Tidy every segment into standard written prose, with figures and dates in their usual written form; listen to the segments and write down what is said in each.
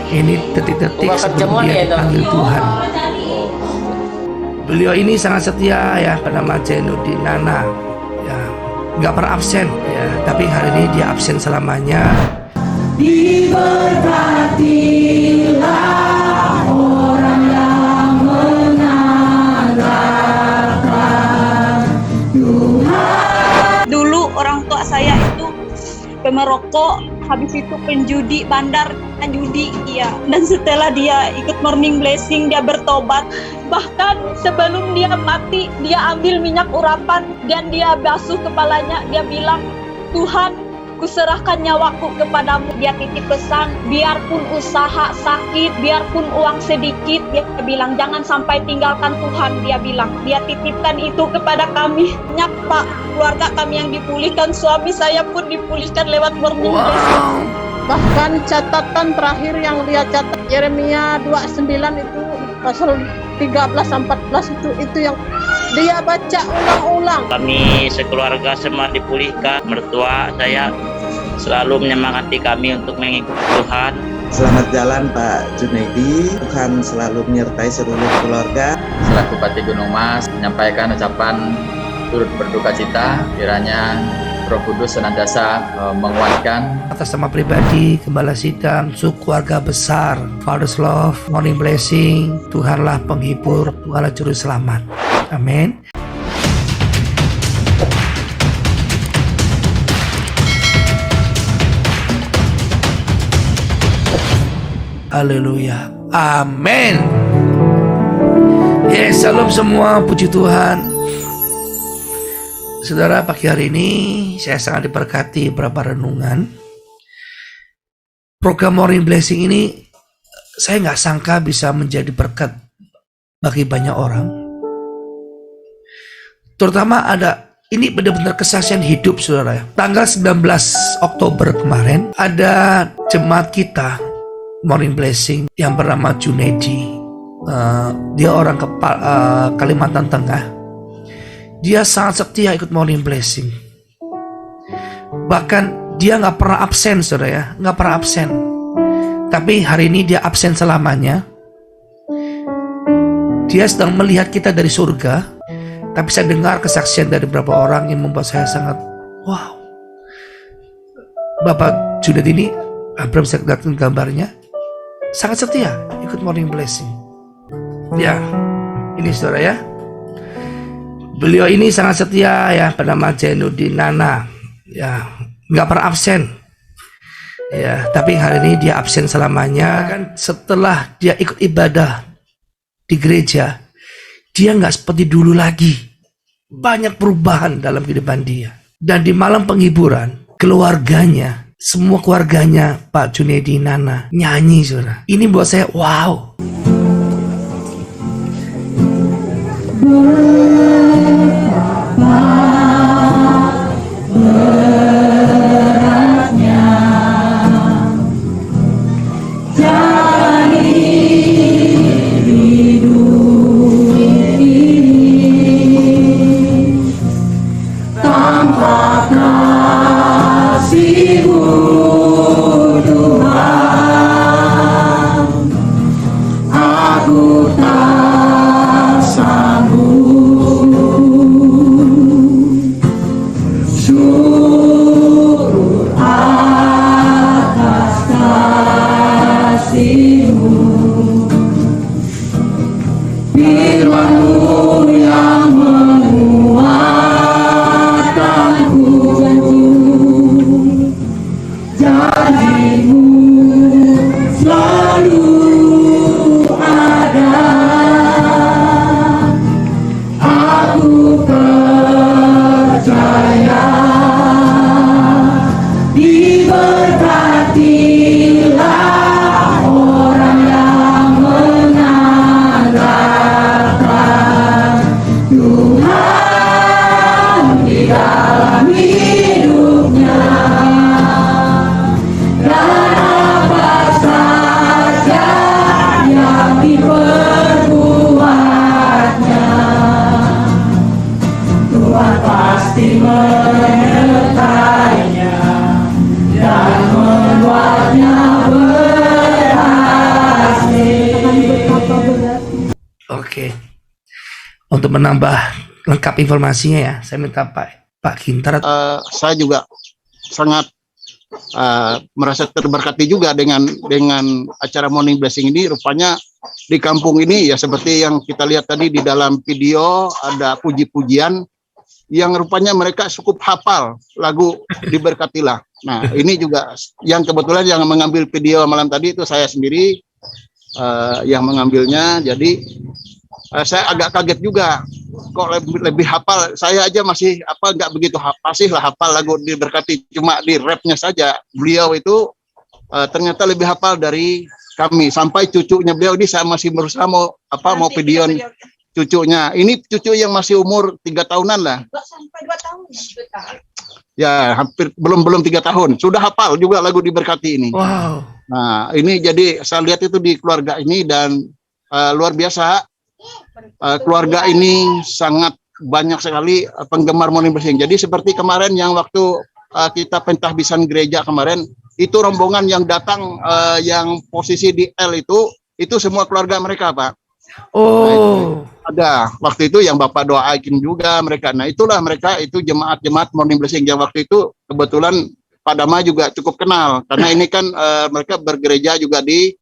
Ini detik-detik sebelum dia dipanggil Tuhan. Beliau ini sangat setia ya, bernama Zainuddin Nana. Ya, nggak pernah absen ya, tapi hari ini dia absen selamanya. Diberkatilah orang yang menandalkan Tuhan. Dulu orang tua saya itu pemerokok, habis itu penjudi, bandar judi, iya. Dan setelah dia ikut morning blessing, dia bertobat. Bahkan sebelum dia mati, dia ambil minyak urapan dan dia basuh kepalanya. Dia bilang, Tuhan, kuserahkan nyawaku kepadamu. Dia titip pesan, biarpun usaha sakit, biarpun uang sedikit, dia bilang jangan sampai tinggalkan Tuhan. Dia bilang, dia titipkan itu kepada kami. Banyak Pak, keluarga kami yang dipulihkan, suami saya pun dipulihkan lewat morning blessing. Bahkan catatan terakhir yang dia catat Yeremia 29 itu pasal 13-14 itu yang dia baca ulang-ulang. Kami sekeluarga semua dipulihkan. Mertua saya selalu menyemangati kami untuk mengikuti Tuhan. Selamat jalan Pak Junaidi. Tuhan selalu menyertai seluruh keluarga. Selaku Bupati Gunung Mas menyampaikan ucapan turut berduka cita, kiranya Roh Kudus senantiasa menguatkan. Atas nama pribadi, Gembala Sidang, suku keluarga besar, Father's Love, Morning Blessing, Tuhanlah penghibur, Tuhanlah juru selamat. Amin. Haleluya. Amin. Yes, salam semua, puji Tuhan. Saudara, pagi hari ini saya sangat diberkati beberapa renungan. Program Morning Blessing ini saya nggak sangka bisa menjadi berkat bagi banyak orang. Terutama ini benar-benar kesaksian hidup, saudara ya. Tanggal 19 Oktober kemarin ada jemaat kita Morning Blessing yang bernama Junaidi. Dia orang Kalimantan Tengah. Dia sangat setia ikut Morning Blessing. Bahkan dia nggak pernah absen, saudara ya, nggak pernah absen. Tapi hari ini dia absen selamanya. Dia sedang melihat kita dari surga. Tapi saya dengar kesaksian dari beberapa orang yang membuat saya sangat wow. Bapak Junaidi ini, Abraham, saya lihat gambarnya, sangat setia ikut Morning Blessing. Ya, ini saudara ya. Beliau ini sangat setia ya, bernama Zainuddin Nana. Ya, nggak pernah absen. Ya, tapi hari ini dia absen selamanya. Kan setelah dia ikut ibadah di gereja, dia nggak seperti dulu lagi. Banyak perubahan dalam kehidupan dia. Dan di malam penghiburan, keluarganya, semua keluarganya Pak Junaidi Nana nyanyi, saudara. Ini buat saya wow. Dalam hidupnya, dan untuk menambah lengkap informasinya ya, saya minta Pak Ginter. Saya juga sangat merasa terberkati juga dengan acara morning blessing ini. Rupanya di kampung ini ya seperti yang kita lihat tadi di dalam video, ada puji-pujian yang rupanya mereka cukup hafal lagu Diberkatilah. Nah, ini juga yang kebetulan yang mengambil video malam tadi itu saya sendiri yang mengambilnya. Jadi saya agak kaget juga, kok lebih hafal. Saya aja masih nggak begitu fasih lah hafal lagu Diberkati, cuma di rapnya saja. Beliau itu ternyata lebih hafal dari kami. Sampai cucunya beliau ini saya masih berusaha mau video cucunya. Ini cucu yang masih umur 3 tahunan lah. Sampai 2 tahun. Ya, hampir belum 3 tahun. Sudah hafal juga lagu Diberkati ini. Wow. Nah, ini jadi saya lihat itu di keluarga ini dan luar biasa. Keluarga ini sangat banyak sekali penggemar morning blessing. Jadi seperti kemarin yang waktu kita pentahbisan gereja kemarin, itu rombongan yang datang yang posisi di L itu semua keluarga mereka, Pak. Oh. Nah, ada waktu itu yang Bapak doain juga mereka. Nah, itulah mereka itu jemaat-jemaat morning blessing yang waktu itu kebetulan Pak Dama juga cukup kenal karena ini kan mereka bergereja juga di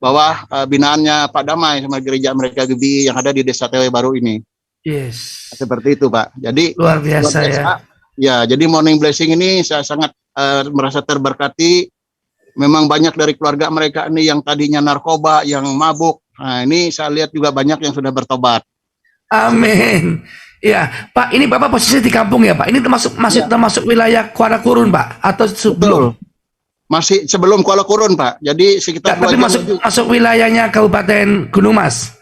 bawah binaannya Pak Damai sama gereja mereka GBI yang ada di Desa TW Baru ini. Yes. Seperti itu, Pak. Jadi luar biasa ya. Ya, jadi morning blessing ini saya sangat merasa terberkati. Memang banyak dari keluarga mereka ini yang tadinya narkoba, yang mabuk. Nah, ini saya lihat juga banyak yang sudah bertobat. Amin. Ya, Pak, ini Bapak posisi di kampung ya, Pak. Ini termasuk wilayah Kuala Kurun, Pak, atau sebelum? Masih sebelum Kuala Kurun, Pak. Jadi sekitar tapi masuk wilayahnya Kabupaten Gunung Mas.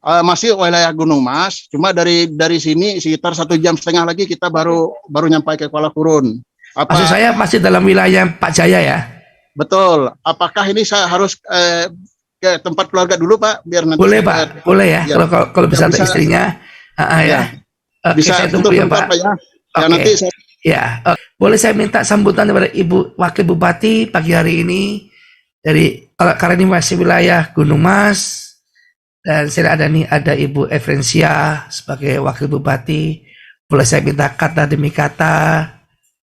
Masih wilayah Gunung Mas. Cuma dari sini sekitar 1,5 jam lagi kita baru nyampai ke Kuala Kurun. Maksud saya masih dalam wilayah Pak Jaya ya? Betul. Apakah ini saya harus ke tempat keluarga dulu, Pak? Biar nanti boleh, Pak. Boleh ya. Kalau bisa ada istrinya. Ya. Oke, bisa saya tunggu ya, Pak. Ya. Oke. Nanti saya... Ya, boleh saya minta sambutan kepada Ibu Wakil Bupati pagi hari ini karena ini masih wilayah Gunung Mas dan saya ada Ibu Efrensia sebagai Wakil Bupati. Boleh saya minta kata demi kata,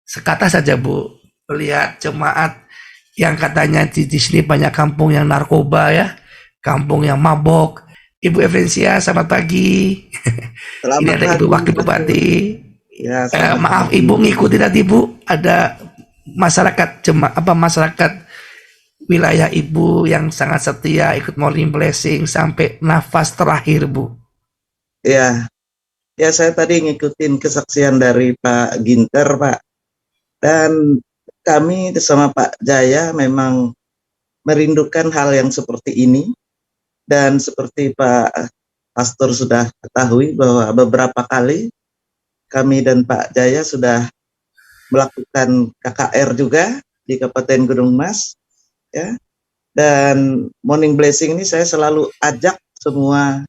sekata saja Bu, melihat jemaat yang katanya di sini banyak kampung yang narkoba ya, kampung yang mabok. Ibu Efrensia, selamat pagi. Ini ada Ibu Wakil Bupati. Ya, maaf Ibu ngikuti tadi Bu, ada masyarakat masyarakat wilayah Ibu yang sangat setia ikut morning blessing sampai nafas terakhir Bu. Ya, saya tadi ngikutin kesaksian dari Pak Ginter, Pak. Dan kami sama Pak Jaya memang merindukan hal yang seperti ini. Dan seperti Pak Pastor sudah ketahui bahwa beberapa kali kami dan Pak Jaya sudah melakukan KKR juga di Kabupaten Gunung Mas, ya. Dan morning blessing ini saya selalu ajak semua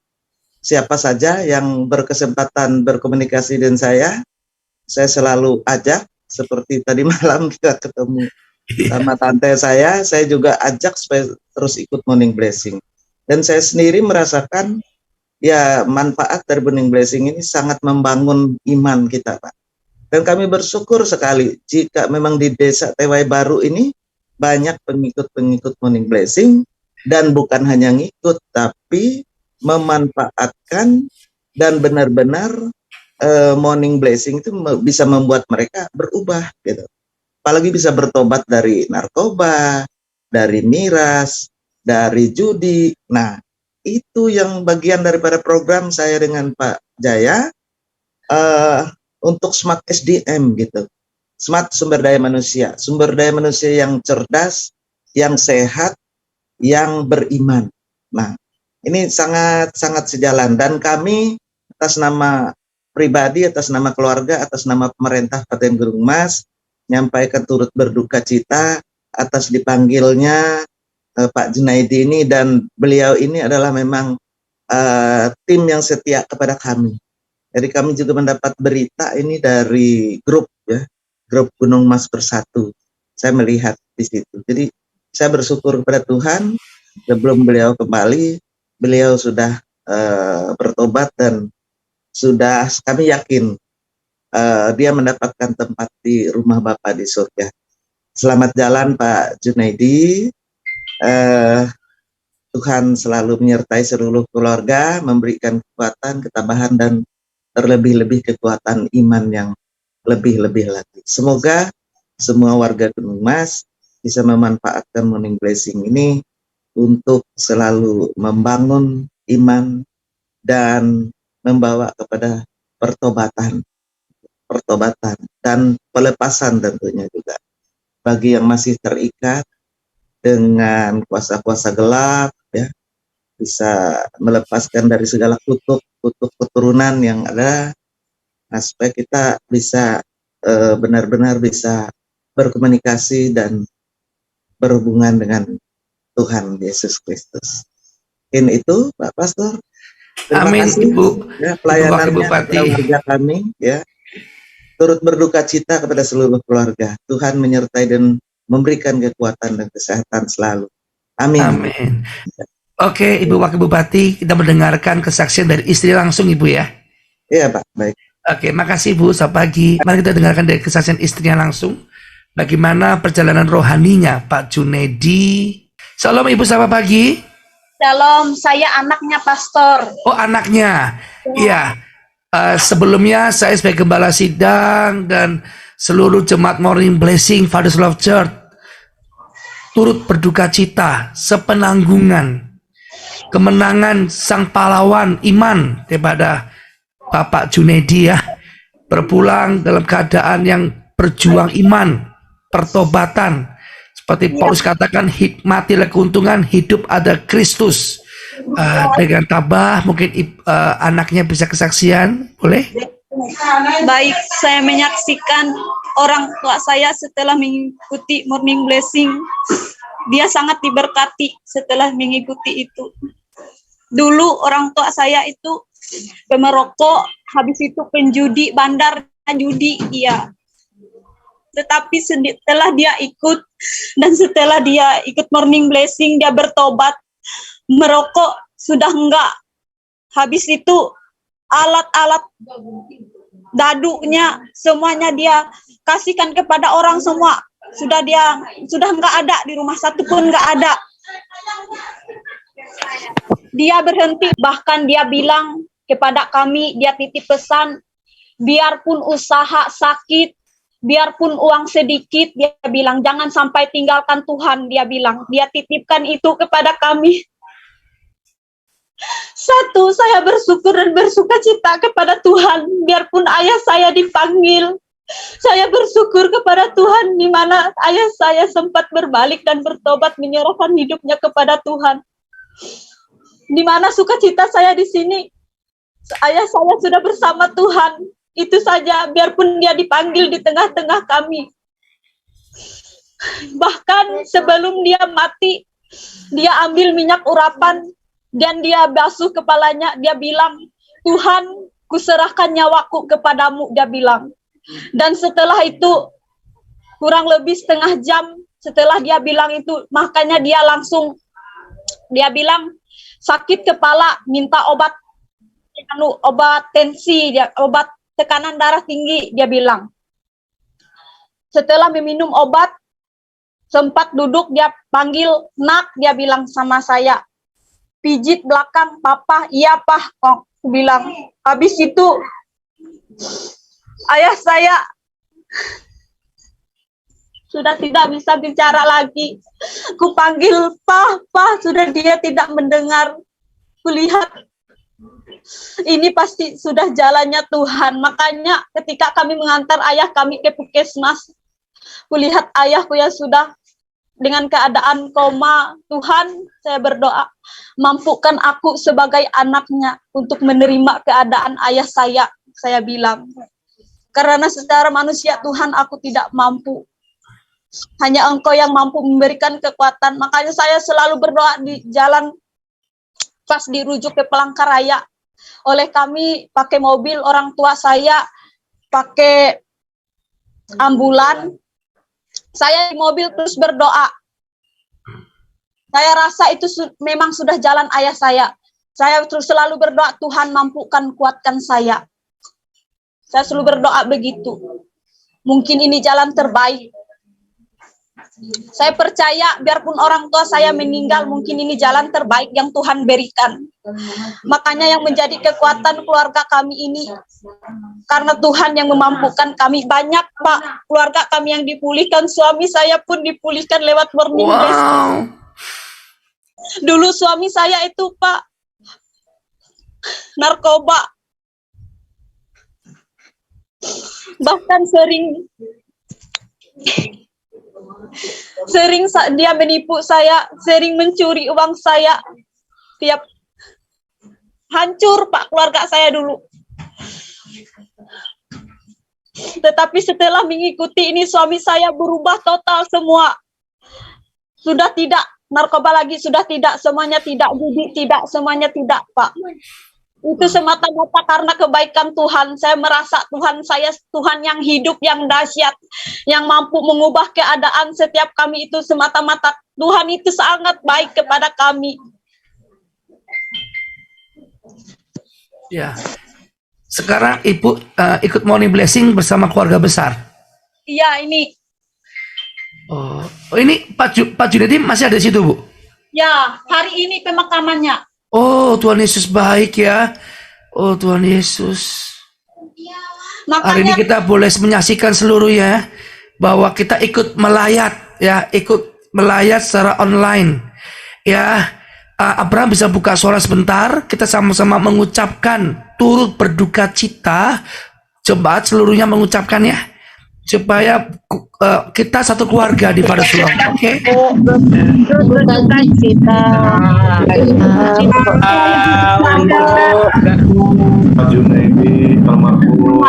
siapa saja yang berkesempatan berkomunikasi dengan saya selalu ajak. Seperti tadi malam kita ketemu sama tante saya juga ajak supaya terus ikut morning blessing. Dan saya sendiri merasakan ya manfaat dari morning blessing ini sangat membangun iman kita, Pak. Dan kami bersyukur sekali jika memang di Desa TW Baru ini banyak pengikut-pengikut morning blessing dan bukan hanya ngikut tapi memanfaatkan dan benar-benar morning blessing itu bisa membuat mereka berubah gitu. Apalagi bisa bertobat dari narkoba, dari miras, dari judi. Nah, itu yang bagian daripada program saya dengan Pak Jaya untuk Smart SDM gitu. Smart sumber daya manusia yang cerdas, yang sehat, yang beriman. Nah, ini sangat sejalan dan kami atas nama pribadi, atas nama keluarga, atas nama pemerintah Kabupaten Gunung Mas menyampaikan turut berduka cita atas dipanggilnya Pak Junaidi ini, dan beliau ini adalah memang tim yang setia kepada kami. Jadi kami juga mendapat berita ini dari grup Gunung Mas Bersatu. Saya melihat di situ. Jadi saya bersyukur kepada Tuhan sebelum beliau kembali, beliau sudah bertobat dan sudah kami yakin dia mendapatkan tempat di rumah Bapa di surga. Selamat jalan Pak Junaidi. Tuhan selalu menyertai seluruh keluarga, memberikan kekuatan, ketabahan, dan terlebih-lebih kekuatan iman yang lebih-lebih lagi. Semoga semua warga Gunung Mas bisa memanfaatkan morning blessing ini untuk selalu membangun iman dan membawa kepada pertobatan dan pelepasan tentunya juga bagi yang masih terikat dengan kuasa-kuasa gelap, ya, bisa melepaskan dari segala kutuk keturunan yang ada. Nah, supaya kita bisa benar-benar bisa berkomunikasi dan berhubungan dengan Tuhan Yesus Kristus. Mungkin itu Pak Pastor. Terima Amin, kasih Ibu. ya, Ibu pelayanannya Wakil Bupati. kepada warga kami, ya. Turut berduka cita kepada seluruh keluarga. Tuhan menyertai dan memberikan kekuatan dan kesehatan selalu. Amin. Amin. Oke, Ibu Wakil Bupati, kita mendengarkan kesaksian dari istri langsung, Ibu ya. Iya Pak, baik. Oke, makasih Bu. Selamat pagi. Mari kita dengarkan dari kesaksian istrinya langsung. Bagaimana perjalanan rohaninya Pak Junaidi. Salam Ibu, selamat pagi. Shalom, saya anaknya pastor. Oh, anaknya. Iya. Sebelumnya saya sebagai gembala sidang dan seluruh jemaat Morning Blessing Father's Love Church turut berduka cita sepenanggungan kemenangan sang pahlawan iman daripada Bapak Junaidi ya, berpulang dalam keadaan yang berjuang iman, pertobatan. Seperti Paulus katakan, hikmatilah keuntungan hidup ada Kristus. Dengan tabah, mungkin anaknya bisa kesaksian, boleh? Baik, saya menyaksikan orang tua saya setelah mengikuti Morning Blessing. Dia sangat diberkati setelah mengikuti itu. Dulu orang tua saya itu pemerokok, habis itu penjudi, bandar judi, iya. Tetapi setelah dia ikut dan setelah dia ikut Morning Blessing, dia bertobat, merokok sudah enggak. Habis itu alat-alat dadunya semuanya dia kasihkan kepada orang semua. Sudah enggak ada di rumah, satu pun enggak ada. Dia berhenti, bahkan dia bilang kepada kami, dia titip pesan, biarpun usaha sakit, biarpun uang sedikit, dia bilang jangan sampai tinggalkan Tuhan, dia bilang. Dia titipkan itu kepada kami. Satu, saya bersyukur dan bersuka cita kepada Tuhan, biarpun ayah saya dipanggil. Saya bersyukur kepada Tuhan di mana ayah saya sempat berbalik dan bertobat menyerahkan hidupnya kepada Tuhan. Di mana sukacita saya di sini, ayah saya sudah bersama Tuhan. Itu saja, biarpun dia dipanggil di tengah-tengah kami. Bahkan sebelum dia mati, dia ambil minyak urapan dan dia basuh kepalanya. Dia bilang, Tuhan, kuserahkan nyawaku kepadamu, dia bilang. Dan setelah itu, kurang lebih setengah jam setelah dia bilang itu, makanya dia langsung, dia bilang, sakit kepala, minta obat tensi, obat tekanan darah tinggi, dia bilang. Setelah meminum obat, sempat duduk, dia panggil, nak, dia bilang sama saya, pijit belakang, papa, iya pah, kok, aku bilang. Habis itu, ayah saya sudah tidak bisa bicara lagi. Ku panggil, pah, sudah dia tidak mendengar. Kulihat ini pasti sudah jalannya Tuhan. Makanya ketika kami mengantar ayah kami ke puskesmas, kulihat ayahku yang sudah dengan keadaan koma. Tuhan, saya berdoa, mampukan aku sebagai anaknya untuk menerima keadaan ayah saya bilang. Karena secara manusia Tuhan, aku tidak mampu. Hanya Engkau yang mampu memberikan kekuatan. Makanya saya selalu berdoa di jalan pas dirujuk ke Palangkaraya. Oleh kami pakai mobil, orang tua saya pakai ambulan. Saya di mobil terus berdoa. Saya rasa itu memang sudah jalan ayah saya. Saya terus selalu berdoa, Tuhan mampukan, kuatkan saya. Saya selalu berdoa begitu. Mungkin ini jalan terbaik. Saya percaya biarpun orang tua saya meninggal, mungkin ini jalan terbaik yang Tuhan berikan. Makanya yang menjadi kekuatan keluarga kami ini, karena Tuhan yang memampukan kami. Banyak Pak, keluarga kami yang dipulihkan, suami saya pun dipulihkan lewat morning blessing. Dulu suami saya itu Pak, narkoba. Bahkan sering dia menipu saya, sering mencuri uang saya. Hancur Pak keluarga saya dulu. Tetapi setelah mengikuti ini, suami saya berubah total semua. Sudah tidak narkoba lagi, sudah tidak, semuanya tidak, judi tidak, semuanya tidak Pak. Itu semata-mata karena kebaikan Tuhan. Saya merasa Tuhan saya Tuhan yang hidup, yang dahsyat, yang mampu mengubah keadaan setiap kami. Itu semata-mata Tuhan itu sangat baik kepada kami. Ya. Sekarang Ibu ikut morning blessing bersama keluarga besar. Iya, ini. Oh, ini Pak Junedi masih ada di situ, Bu? Ya, hari ini pemakamannya. Oh, Tuhan Yesus baik ya. Oh, Tuhan Yesus. Hari ini Makanya kita boleh menyaksikan seluruhnya bahwa kita ikut melayat ya, ikut melayat secara online. Ya, Abraham bisa buka suara sebentar, kita sama-sama mengucapkan turut berduka cita. Coba seluruhnya mengucapkan ya, supaya kita satu keluarga di pada Sulawesi. Oke. Berduka cita. Pak Junedi almarhum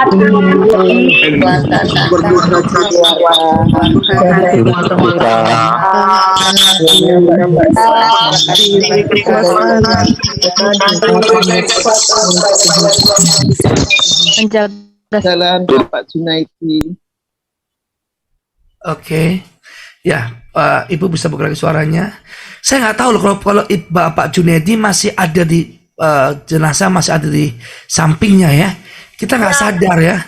Jalan Pak Junaidi. Oke, ya Ibu bisa buka lagi suaranya. Saya nggak tahu loh kalau Bapak Junedi masih ada di jenazah, masih ada di sampingnya ya. Kita nggak sadar ya.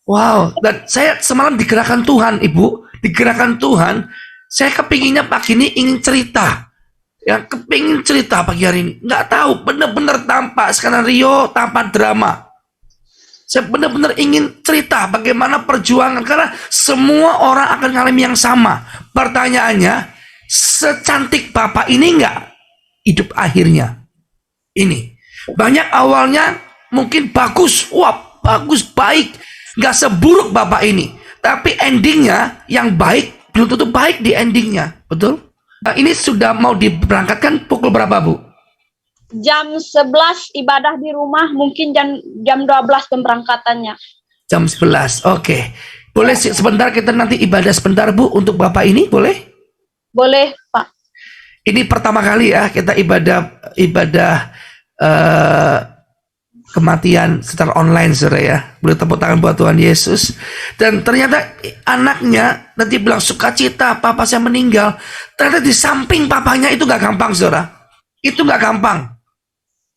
Wow, dan saya semalam digerakkan Tuhan, Ibu, digerakkan Tuhan. Saya kepinginnya pagi ini ingin cerita, ya kepingin cerita pagi hari ini. Nggak tahu, bener-bener tanpa skenario, tanpa drama. Saya benar-benar ingin cerita bagaimana perjuangan, karena semua orang akan mengalami yang sama. Pertanyaannya, secantik Bapak ini enggak hidup akhirnya? Ini banyak awalnya mungkin bagus, wah bagus, baik, nggak seburuk Bapak ini. Tapi endingnya yang baik belum tentu baik di endingnya, betul? Nah, ini sudah mau diberangkatkan pukul berapa, Bu? jam 11 ibadah di rumah, mungkin jam 12 pemberangkatannya. Jam 11, oke. Boleh sebentar kita nanti ibadah sebentar, Bu, untuk Bapak ini, boleh? Boleh, Pak. Ini pertama kali ya kita ibadah kematian secara online, saudara ya. Boleh tepuk tangan buat Tuhan Yesus. Dan ternyata anaknya nanti bilang sukacita, papa saya meninggal. Ternyata di samping papanya itu gak gampang, saudara. Itu gak gampang.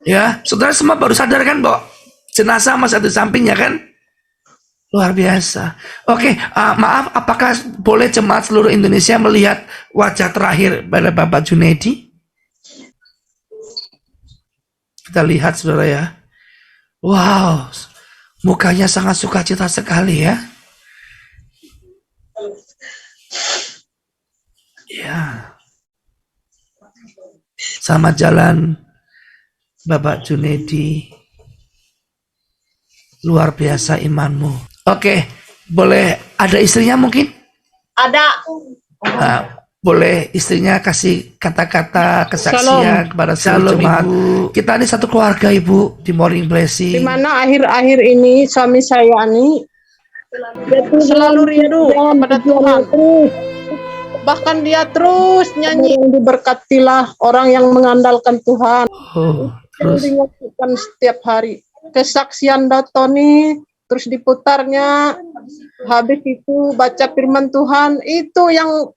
Ya, saudara semua baru sadar kan bahwa jenazah masih ada di sampingnya kan? Luar biasa. Oke, maaf, apakah boleh jemaat seluruh Indonesia melihat wajah terakhir pada Bapak Junedi? Kita lihat, saudara ya. Wow, mukanya sangat sukacita sekali ya. Ya. Selamat jalan, Bapak Junedi. Luar biasa imanmu. Oke, boleh ada istrinya mungkin? Ada. Boleh istrinya kasih kata-kata kesaksian kepada seluruh jemaat. Kita ini satu keluarga, Ibu, di Morning Blessing. Di mana akhir-akhir ini suami saya ini selalu rindu kepada Tuhan. Bahkan dia terus nyanyi, diberkatilah orang yang mengandalkan Tuhan. Oh, terus Diingatkan setiap hari. Kesaksian Datoni terus diputarnya, habis itu baca firman Tuhan, itu yang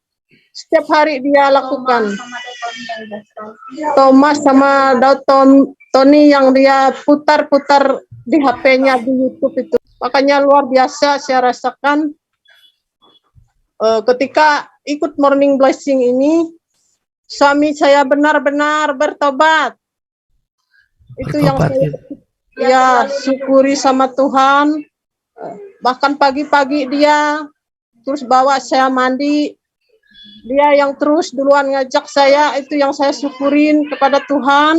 setiap hari dia lakukan. Thomas sama Tony yang dia putar-putar di HP-nya di YouTube itu. Makanya luar biasa saya rasakan ketika ikut Morning Blessing ini, suami saya benar-benar bertobat. Itu yang saya syukuri sama Tuhan. Bahkan pagi-pagi dia terus bawa saya mandi. Dia yang terus duluan ngajak saya, itu yang saya syukurin kepada Tuhan.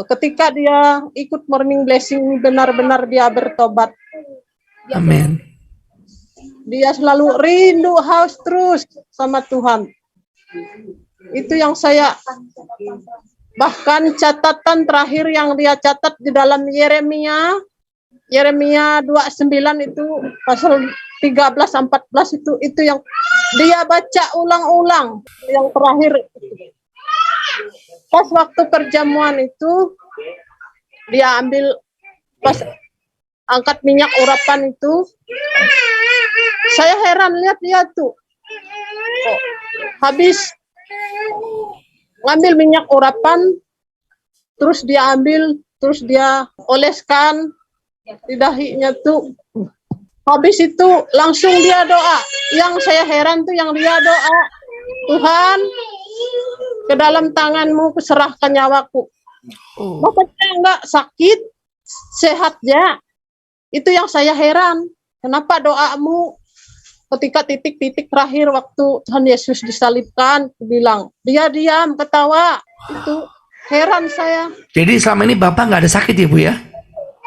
Ketika dia ikut Morning Blessing, benar-benar dia bertobat. Amin. Dia selalu rindu haus terus sama Tuhan. Itu yang saya, bahkan catatan terakhir yang dia catat di dalam Yeremia 29 itu pasal 13-14 itu yang dia baca ulang-ulang yang terakhir. Pas waktu perjamuan itu dia ambil, pas angkat minyak urapan itu, saya heran lihat dia tuh habis ngambil minyak urapan, terus dia ambil, terus dia oleskan di dahinya tuh. Habis itu langsung dia doa. Yang saya heran tuh yang dia doa, Tuhan, ke dalam tanganmu kuserahkan nyawaku. Makanya enggak sakit, sehat ya. Itu yang saya heran. Kenapa doamu ketika titik-titik terakhir waktu Tuhan Yesus disalibkan, bilang, dia diam, ketawa. Itu heran saya. Jadi selama ini Bapak nggak ada sakit ya Bu ya?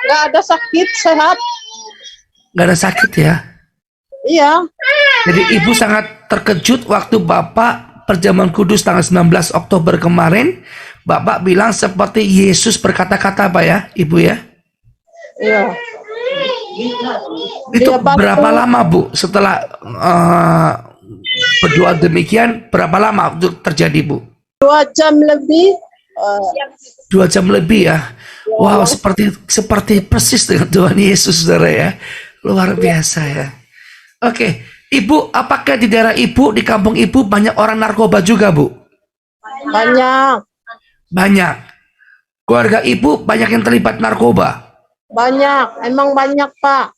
Nggak ada sakit, sehat. Nggak ada sakit ya? Iya. Jadi Ibu sangat terkejut waktu Bapak perjamuan kudus tanggal 19 Oktober kemarin, Bapak bilang seperti Yesus berkata-kata Pak ya, Ibu ya? Iya. Itu Dia bantu. berapa lama Bu setelah berdoa demikian, berapa lama itu terjadi Bu? 2 jam lebih. 2 jam lebih ya? Wow, seperti persis dengan Tuhan Yesus saudara ya. Luar biasa ya. Oke, Ibu, apakah di daerah Ibu, di kampung Ibu banyak orang narkoba juga Bu? Banyak. Banyak. Keluarga Ibu banyak yang terlibat narkoba? Banyak, emang banyak Pak.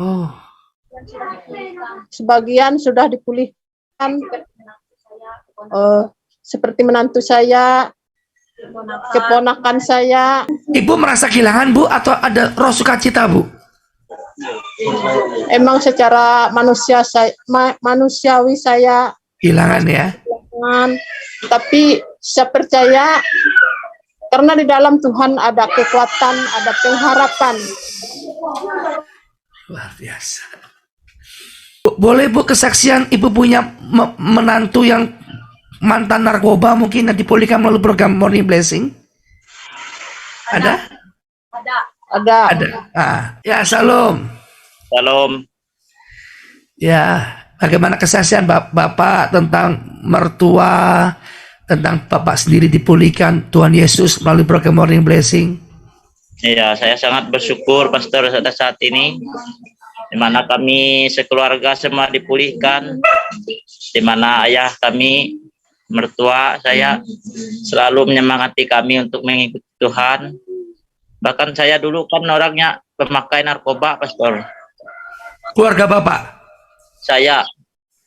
Oh. Sebagian sudah dipulihkan. Seperti menantu saya, keponakan saya. Ibu merasa kehilangan Bu atau ada roh sukacita Bu? Emang secara manusiawi saya Kehilangan ya? tapi saya percaya karena di dalam Tuhan ada kekuatan, ada pengharapan. Luar biasa. Boleh Bu kesaksian Ibu punya menantu yang mantan narkoba mungkin yang dipulihkan melalui program Morning Blessing? Ada? Ada. Ya, salam. Salam. Ya, bagaimana kesaksian Bapak tentang mertua, tentang Bapak sendiri dipulihkan Tuhan Yesus melalui program Morning Blessing? Iya, saya sangat bersyukur Pastor saat ini, di mana kami sekeluarga semua dipulihkan, di mana ayah kami, mertua saya selalu menyemangati kami untuk mengikuti Tuhan. Bahkan saya dulu kan orangnya pemakai narkoba, Pastor. Keluarga Bapak? Saya.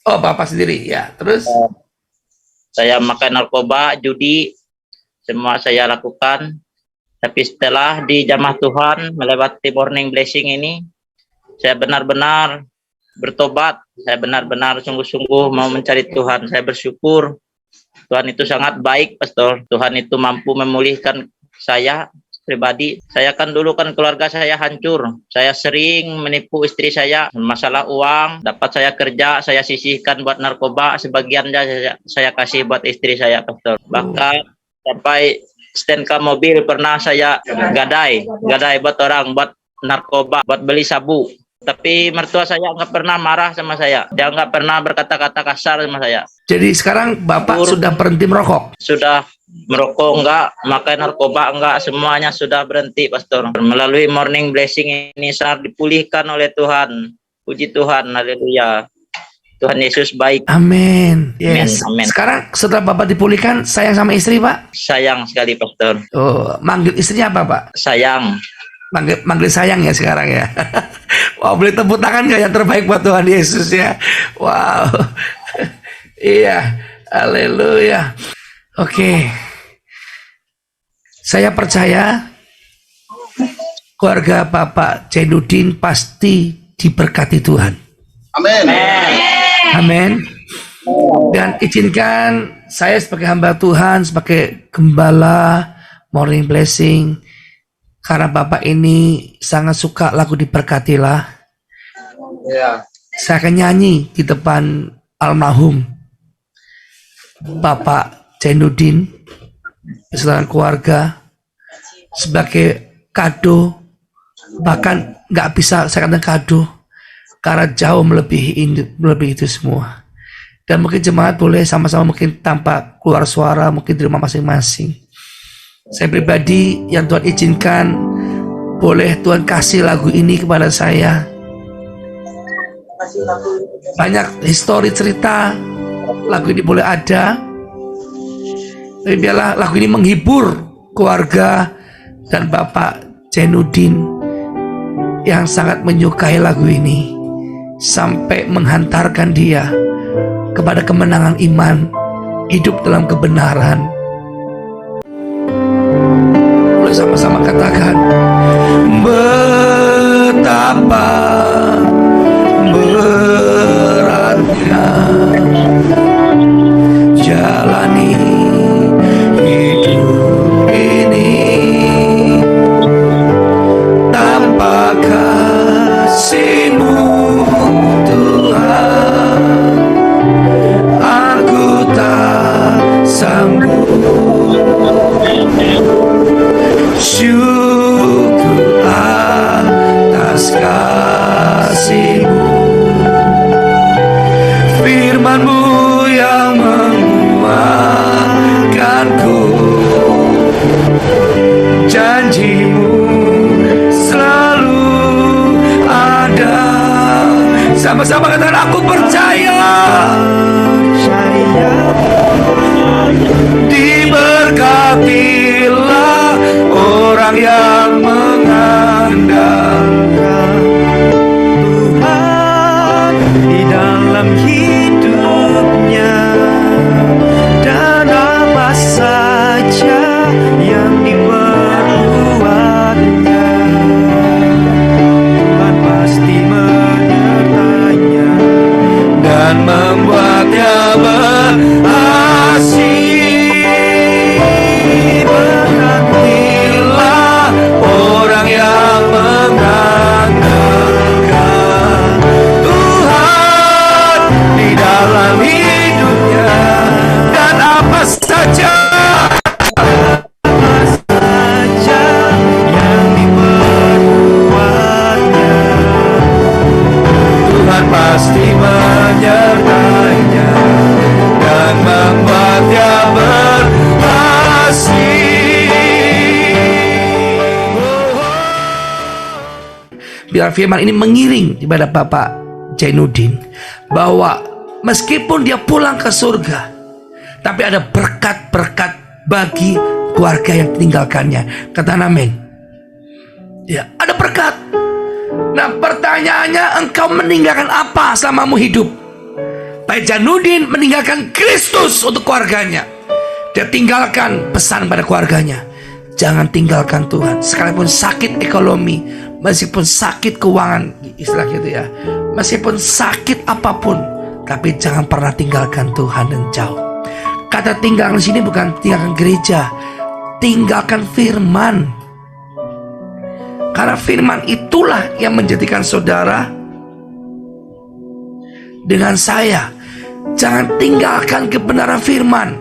Oh, Bapak sendiri, ya. Terus? Saya makan narkoba, judi, semua saya lakukan. Tapi setelah di Jamah Tuhan, melewati Morning Blessing ini, saya benar-benar bertobat. Saya benar-benar sungguh-sungguh mau mencari Tuhan. Saya bersyukur. Tuhan itu sangat baik, Pastor. Tuhan itu mampu memulihkan saya pribadi. Saya kan dulu kan keluarga saya hancur. Saya sering menipu istri saya masalah uang. Dapat saya kerja, saya sisihkan buat narkoba. Sebagian saya kasih buat istri saya, Pastor. Bahkan sampai STNK mobil pernah saya gadai buat orang, buat narkoba, buat beli sabu. Tapi mertua saya nggak pernah marah sama saya. Dia nggak pernah berkata-kata kasar sama saya. Jadi sekarang Bapak sudah berhenti merokok? Sudah merokok enggak, makan narkoba enggak, semuanya sudah berhenti, Pastor. Melalui Morning Blessing ini sangat dipulihkan oleh Tuhan. Puji Tuhan, haleluya. Tuhan Yesus baik. Amin. Yes. Amin. Sekarang setelah Bapak dipulihkan, sayang sama istri, Pak? Sayang sekali, Pastor. Oh, manggil istrinya apa, Pak? Sayang. Manggil sayang ya sekarang ya. Wow, boleh tepuk tangan nggak yang terbaik buat Tuhan Yesus ya? Wow. Iya, haleluya. Oke. Saya percaya keluarga Bapak Jainuddin pasti diberkati Tuhan. Amin. Amin. Dan izinkan saya sebagai hamba Tuhan, sebagai gembala Morning Blessing, karena Bapak ini sangat suka lagu Diberkatilah. Ya. Saya akan nyanyi di depan almarhum Bapak Jainuddin beserta keluarga sebagai kado, bahkan nggak bisa saya katakan kado karena jauh melebihi itu semua. Dan mungkin jemaat boleh sama-sama mungkin tanpa keluar suara, mungkin di rumah masing-masing. Saya pribadi yang Tuhan izinkan, boleh Tuhan kasih lagu ini kepada saya. Banyak histori cerita lagu ini boleh ada, tapi biarlah lagu ini menghibur keluarga dan Bapak Jainuddin yang sangat menyukai lagu ini sampai menghantarkan dia kepada kemenangan iman, hidup dalam kebenaran. Boleh sama-sama katakan, betapa beratnya jalani hidup ini tanpa kasih-Mu Tuhan. Aku tak sanggup. Syukur atas kasih-Mu, firman-Mu yang menguatkanku, janji-Mu selalu ada. Sama-sama katakan, aku percaya. Diberkatilah orang yang mengandalkan Tuhan di dalam hidupnya, dan apa saja yang diperbuatnya, Tuhan pasti menyertainya dan membuatnya berhasil. Berkatilah orang yang mengandalkan Tuhan di dalam hidupnya, dan apa saja yang diperbuatnya, Tuhan pasti menyertainya dan membuatnya berhasil. Biar firman ini mengiring kepada Bapak Jainuddin, bahwa meskipun dia pulang ke surga, tapi ada berkat-berkat bagi keluarga yang ditinggalkannya. Kata amin. Ya, ada berkat. Nah, pertanyaannya, engkau meninggalkan apa selamamu hidup? Pak Jainuddin meninggalkan Kristus untuk keluarganya. Dia tinggalkan pesan pada keluarganya, jangan tinggalkan Tuhan. Sekalipun sakit ekonomi, meskipun sakit keuangan, istilah gitu ya, meskipun sakit apapun, tapi jangan pernah tinggalkan Tuhan dan jauh. Kata tinggalkan di sini bukan tinggalkan gereja, tinggalkan firman. Karena firman itulah yang menjadikan saudara dengan saya. Jangan tinggalkan kebenaran firman,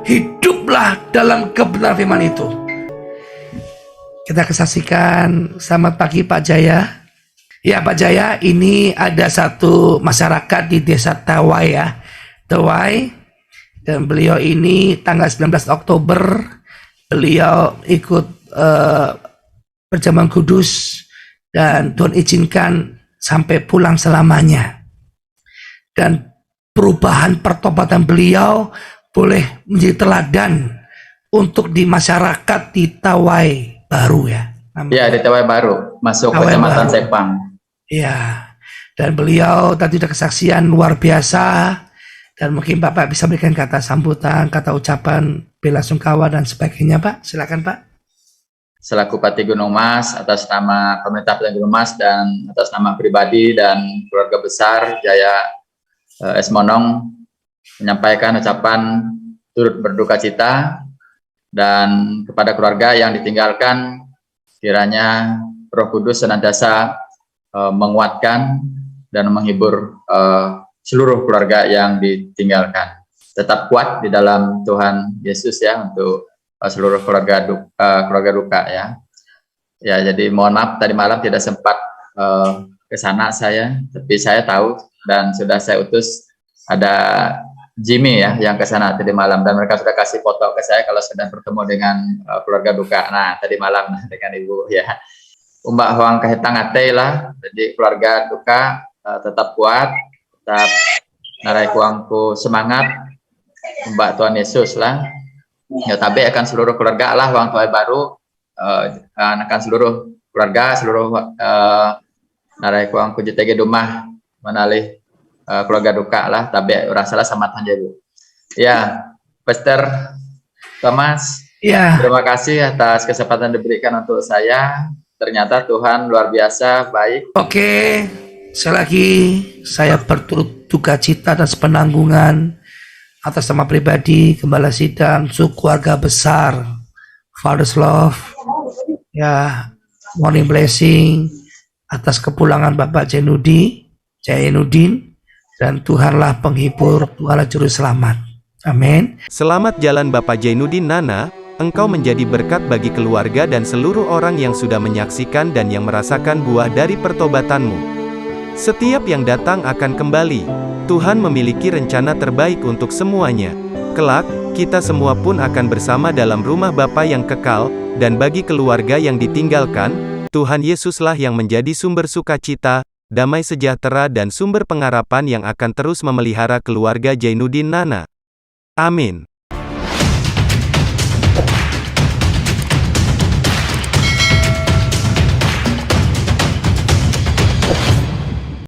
hiduplah dalam kebenaran firman itu. Kita kesaksikan. Selamat pagi Pak Jaya. Ya Pak Jaya, ini ada satu masyarakat di desa Tawai ya, Tawai, dan beliau ini tanggal 19 Oktober beliau ikut perjamuan kudus, dan Tuhan izinkan sampai pulang selamanya. Dan perubahan pertobatan beliau boleh menjadi teladan untuk di masyarakat di Tawai Baru ya. Ya, di Tawai Baru, masuk Tawai Kecamatan Baru. Sepang. Ya, dan beliau tadi sudah kesaksian luar biasa, dan mungkin Bapak bisa berikan kata sambutan, kata ucapan bela sungkawa dan sebagainya, Pak. Silakan, Pak. Selaku Pati Gunung Mas, atas nama pemerintah Pati Gunung Mas dan atas nama pribadi dan keluarga besar Jaya S. Monong, menyampaikan ucapan turut berduka cita, dan kepada keluarga yang ditinggalkan, kiranya Roh Kudus senantiasa menguatkan dan menghibur seluruh keluarga yang ditinggalkan. Tetap kuat di dalam Tuhan Yesus ya, untuk seluruh keluarga duka ya. Ya, jadi mohon maaf tadi malam tidak sempat ke sana saya, tapi saya tahu dan sudah saya utus ada Jimmy ya yang ke sana tadi malam, dan mereka sudah kasih foto ke saya kalau sedang bertemu dengan keluarga duka. Nah, tadi malam dengan Ibu ya. Umbak huang kahitang ate lah, jadi keluarga duka tetap kuat, tetap narai kuangku semangat, umbak Tuhan Yesus lah. Ya, tapi akan seluruh keluarga lah Wang Tawai Baru, akan seluruh keluarga, seluruh narai kuangku JTG Dumah menalih keluarga duka lah, tapi rasalah sama tanya Bu. Ya, Pastor Thomas, Ya, terima kasih atas kesempatan diberikan untuk saya. Ternyata Tuhan luar biasa baik. oke. Sekali lagi saya berturut duka cita dan sepenanggungan atas nama pribadi, Gembala Sidang, keluarga besar Father's Love, ya, Morning Blessing, atas kepulangan Bapak Jainuddin, dan Tuhanlah penghibur, Tuhanlah juru selamat. Amin. Selamat jalan Bapak Jainuddin Nana, engkau menjadi berkat bagi keluarga dan seluruh orang yang sudah menyaksikan dan yang merasakan buah dari pertobatanmu. Setiap yang datang akan kembali. Tuhan memiliki rencana terbaik untuk semuanya. Kelak, kita semua pun akan bersama dalam rumah Bapa yang kekal, dan bagi keluarga yang ditinggalkan, Tuhan Yesuslah yang menjadi sumber sukacita, damai sejahtera dan sumber pengharapan yang akan terus memelihara keluarga Jainuddin Nana. Amin.